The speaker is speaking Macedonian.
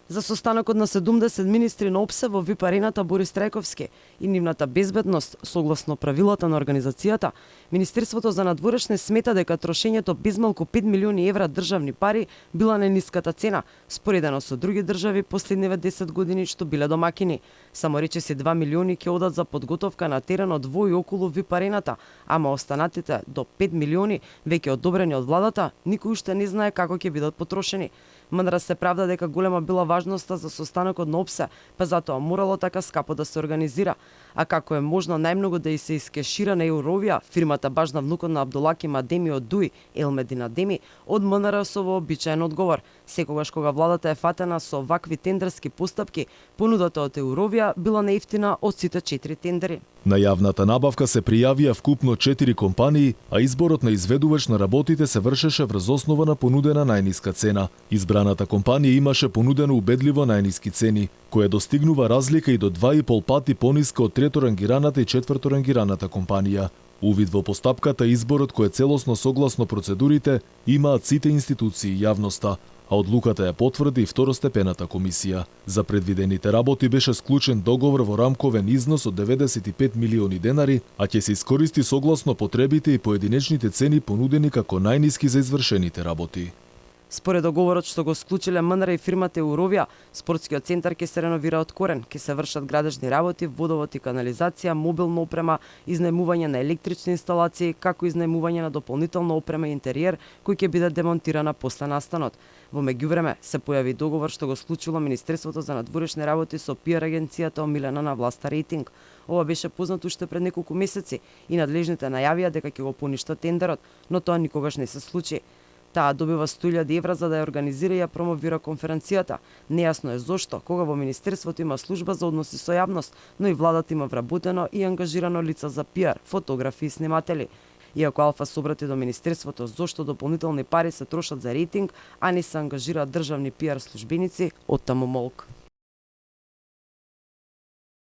За состанокот на 70 министри на ОПСЕ во ВИП арената Борис Трајковски и нивната безбедност, согласно правилата на организацијата, Министерството за надворешни смета дека трошењето без малку 5 милиони евра државни пари била најниската цена, споредено со други држави последниве 10 години што биле домакини. Само речиси 2 милиони ќе одат за подготовка на теренот во и околу ВИП арената, ама останатите до 5 милиони веќе одобрени од владата, никој уште не знае како ќе бидат потрошени. МНР се правда дека голема била важноста за состанокот на ОПСЕ, па затоа морало така скапо да се организира. А како е можно најмногу да и се искешира на Еуровија, фирмата бажна внукот на Абдулаким Адеми од Дуи, Елмедин Адеми, од МНР со вообичаен одговор. Секогаш кога владата е фатена со вакви тендерски постапки, понудата од Еуровија била неевтина од сите 4 тендери. На јавната набавка се пријавија вкупно 4 компании, а изборот на изведувач на работите се вршеше врз основа на понудена најниска цена. Избраната компанија имаше понудено убедливо најниски цени, која достигнува разлика и до 2,5 пати пониска од треторангираната и четврторангираната компанија. Увид во постапката и изборот кој е целосно согласно процедурите имаат сите институции и јавноста, а одлуката ја потврди и второстепената комисија. За предвидените работи беше склучен договор во рамковен износ од 95 милиони денари, а ќе се искористи согласно потребите и поединечните цени понудени како најниски за извршените работи. Според договорот што го склучиле МНР и фирмата Еуровија, спортскиот центар ќе се реновира од корен, ќе се вршат градежни работи, водовод и канализација, мобилна опрема, изнајмување на електрични инсталации, како изнајмување на дополнителна опрема и интериер, кој ќе биде демонтирана после настанот. Во меѓувреме се појави договор што го склучило Министерството за надворешни работи со пиар агенцијата омилена на власта Рейтинг. Ова беше познато уште пред неколку месеци и надлежните најавија дека ќе го поништат тендерот, но тоа никогаш не се случи. Таа добива 100.000 евра за да ја организира и ја промовира конференцијата. Нејасно е зошто, кога во Министерството има служба за односи со јавност, но и владата има вработено и ангажирано лица за пиар, фотографи и сниматели. Иако Алфа се обрати до Министерството зошто дополнителни пари се трошат за рейтинг, а не се ангажираат државни пиар службеници, оттаму молк.